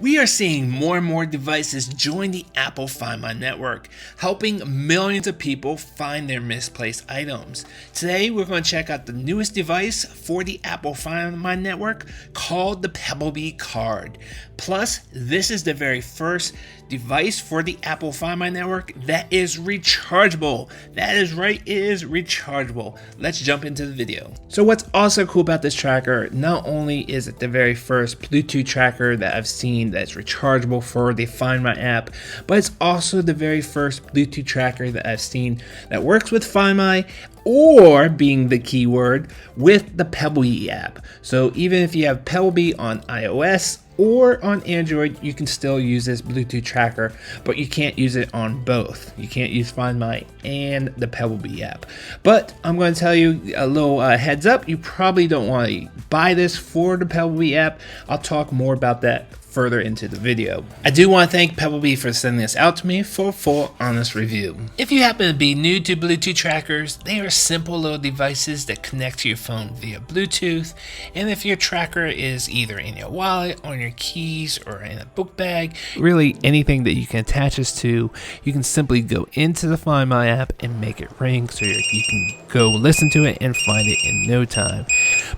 We are seeing more and more devices join the Apple Find My network, helping millions of people find their misplaced items. Today, we're going to check out the newest device for the Apple Find My network called the PebbleBee card. Plus, this is the very first device for the Apple Find My network that is rechargeable. That is right, it is rechargeable. Let's jump into the video. So what's also cool about this tracker, not only is it the very first Bluetooth tracker that I've seen that's rechargeable for the Find My app, but it's also the very first Bluetooth tracker that I've seen that works with Find My, or being the keyword, with the PebbleBee app. So even if you have PebbleBee on iOS or on Android, you can still use this Bluetooth tracker, but you can't use it on both. You can't use Find My and the PebbleBee app. But I'm going to tell you a little heads up, you probably don't want to buy this for the PebbleBee app. I'll talk more about that further into the video. I do want to thank PebbleBee for sending this out to me for a full honest review. If you happen to be new to Bluetooth trackers, they are simple little devices that connect to your phone via Bluetooth, and if your tracker is either in your wallet, on your keys, or in a book bag, really anything that you can attach this to, you can simply go into the Find My app and make it ring so you can go listen to it and find it in no time.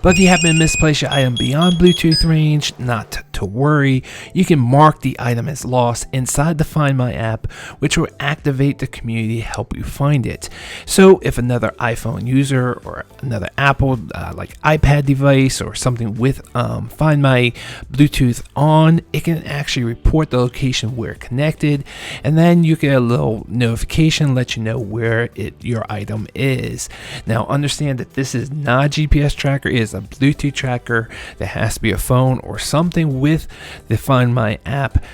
But if you happen to misplace your item beyond Bluetooth range, not to worry. You can mark the item as lost inside the Find My app, which will activate the community to help you find it. So if another iPhone user or another Apple like iPad device or something with Find My Bluetooth on, it can actually report the location where connected, and then you get a little notification let you know where your item is. Now understand that this is not a GPS tracker, it is a Bluetooth tracker that has to be a phone or something with the Find My app,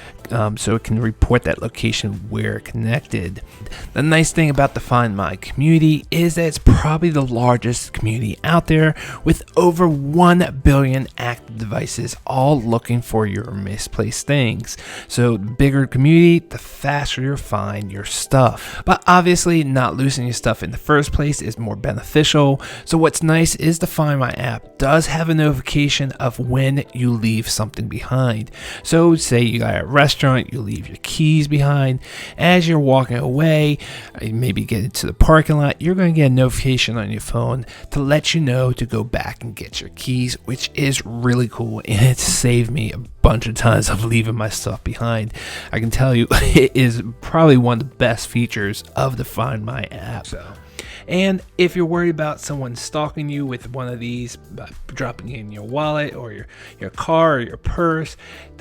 so it can report that location where connected. The nice thing about the Find My community is that it's probably the largest community out there, with over 1 billion active devices all looking for your misplaced things. So the bigger community, the faster you'll find your stuff. But obviously not losing your stuff in the first place is more beneficial. So what's nice is the Find My app does have a notification of when you leave something behind. So say you got a restaurant, you leave your keys behind. As you're walking away, maybe get into the parking lot, you're going to get a notification on your phone to let you know to go back and get your keys, which is really cool, and it saved me a bunch of times of leaving my stuff behind. I can tell you it is probably one of the best features of the Find My app. And if you're worried about someone stalking you with one of these, dropping it in your wallet or your car or your purse,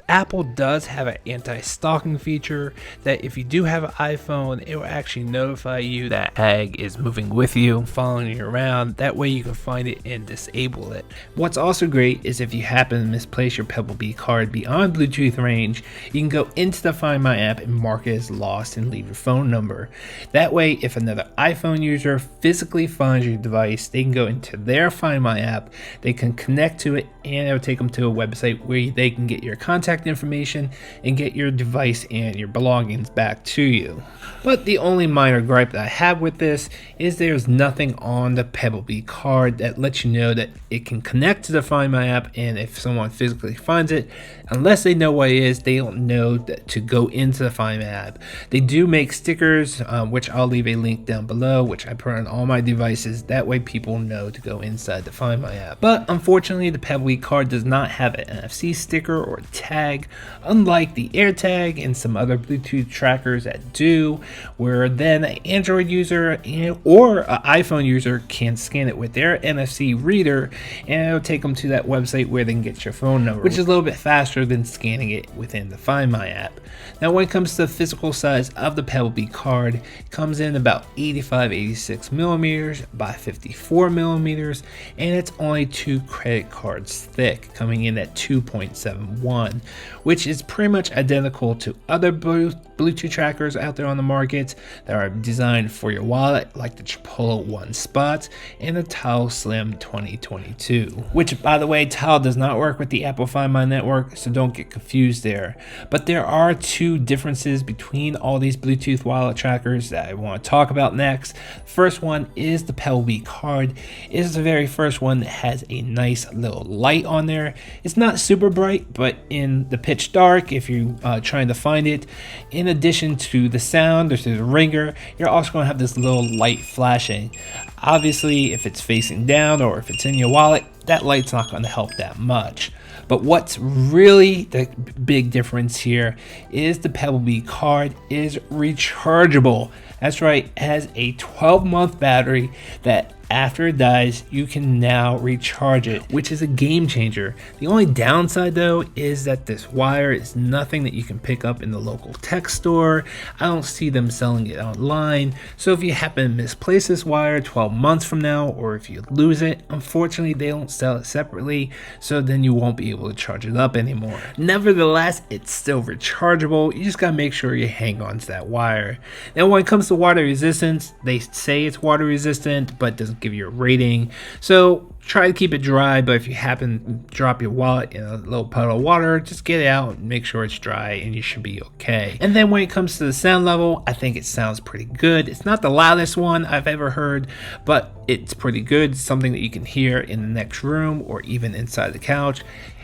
Apple does have an anti-stalking feature that if you do have an iPhone, it will actually notify you that tag is moving with you, following you around. That way you can find it and disable it. What's also great is if you happen to misplace your PebbleBee card beyond Bluetooth range, you can go into the Find My app and mark it as lost and leave your phone number. That way, if another iPhone user physically finds your device, they can go into their Find My app, they can connect to it, and it'll take them to a website where they can get your contact information and get your device and your belongings back to you. But the only minor gripe that I have with this is there's nothing on the PebbleBee card that lets you know that it can connect to the Find My app, and if someone physically finds it, unless they know what it is, they don't know that to go into the Find My app. They do make stickers, which I'll leave a link down below, which I put on all my devices. That way people know to go inside the Find My app. But unfortunately, the PebbleBee card does not have an NFC sticker or tag, unlike the AirTag and some other Bluetooth trackers that do, where then an Android user or an iPhone user can scan it with their NFC reader, and it'll take them to that website where they can get your phone number, which is a little bit faster than scanning it within the Find My app. Now when it comes to the physical size of the PebbleBee card, it comes in about 86 millimeters by 54 millimeters, and it's only 2 credit cards thick, coming in at 2.71, which is pretty much identical to other Bluetooth trackers out there on the market that are designed for your wallet, like the Chipotle One Spot and the Tile Slim 2022, which, by the way, Tile does not work with the Apple Find My network, so don't get confused there. But there are 2 differences between all these Bluetooth wallet trackers that I want to talk about next. first one is the PebbleBee card. It is the very first one that has a nice little light on there. It's not super bright, but in the pitch dark, if you're trying to find it, in addition to the sound, there's the ringer, you're also going to have this little light flashing. Obviously, if it's facing down or if it's in your wallet, that light's not going to help that much. But what's really the big difference here is the PebbleBee card is rechargeable. That's right, it has a 12-month battery that after it dies, you can now recharge it, which is a game changer. The only downside though is that this wire is nothing that you can pick up in the local tech store. I don't see them selling it online. So if you happen to misplace this wire 12 months from now, or if you lose it, unfortunately they don't sell it separately, so then you won't be able to charge it up anymore. Nevertheless, it's still rechargeable. You just gotta make sure you hang on to that wire. Now when it comes to water resistance, they say it's water resistant, but doesn't give you a rating, so try to keep it dry. But if you happen to drop your wallet in a little puddle of water, just get it out and make sure it's dry and you should be okay. And then when it comes to the sound level, I think it sounds pretty good. It's not the loudest one I've ever heard, but it's pretty good. It's something that you can hear in the next room or even inside the couch.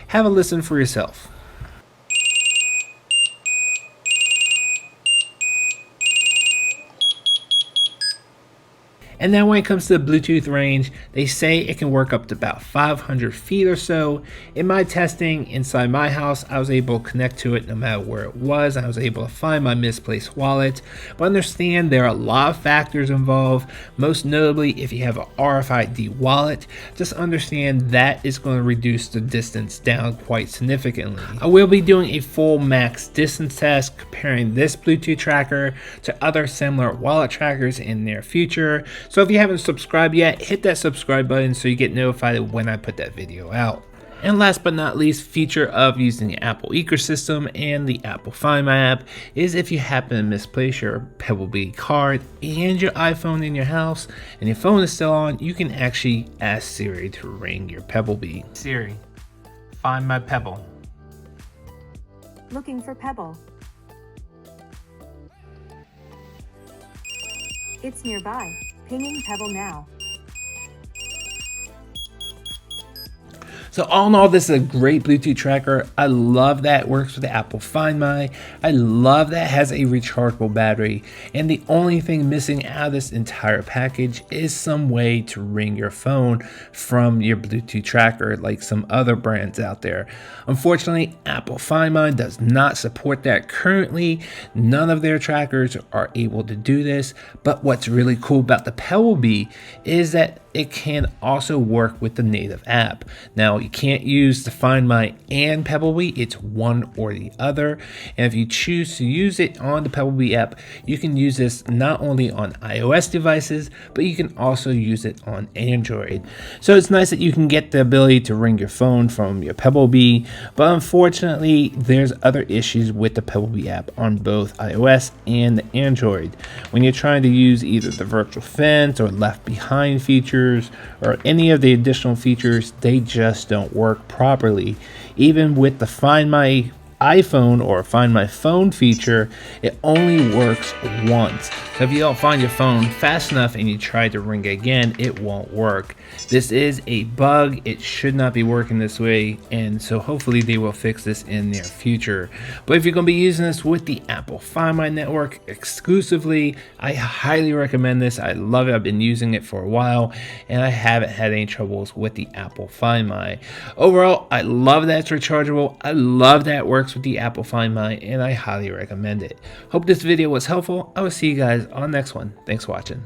Have a listen for yourself. And then when it comes to the Bluetooth range, they say it can work up to about 500 feet or so. In my testing inside my house, I was able to connect to it no matter where it was. I was able to find my misplaced wallet. But understand there are a lot of factors involved. Most notably, if you have an RFID wallet, just understand that is going to reduce the distance down quite significantly. I will be doing a full max distance test comparing this Bluetooth tracker to other similar wallet trackers in the near future. So if you haven't subscribed yet, hit that subscribe button so you get notified when I put that video out. And last but not least, feature of using the Apple ecosystem and the Apple Find My app is if you happen to misplace your PebbleBee card and your iPhone in your house and your phone is still on, you can actually ask Siri to ring your PebbleBee. Siri, find my Pebble. Looking for Pebble. It's nearby. Pinging Pebble now. So all in all, this is a great Bluetooth tracker. I love that it works with the Apple Find My. I love that it has a rechargeable battery. And the only thing missing out of this entire package is some way to ring your phone from your Bluetooth tracker like some other brands out there. Unfortunately, Apple Find My does not support that currently. None of their trackers are able to do this. But what's really cool about the PebbleBee is that it can also work with the native app. Now, you can't use the Find My and PebbleBee, it's one or the other. And if you choose to use it on the PebbleBee app, you can use this not only on iOS devices, but you can also use it on Android. So it's nice that you can get the ability to ring your phone from your PebbleBee, but unfortunately, there's other issues with the PebbleBee app on both iOS and Android. When you're trying to use either the virtual fence or left behind features, or any of the additional features, they just don't work properly. Even with the Find My iPhone or Find My Phone feature, it only works once. So if you don't find your phone fast enough and you try to ring again, it won't work. This is a bug. It should not be working this way, and so hopefully they will fix this in their future. But if you're going to be using this with the Apple Find My network exclusively, I highly recommend this. I love it. I've been using it for a while and I haven't had any troubles with the Apple Find My. Overall, I love that it's rechargeable. I love that it works with the Apple Find My, and I highly recommend it. Hope this video was helpful. I will see you guys on the next one. Thanks for watching.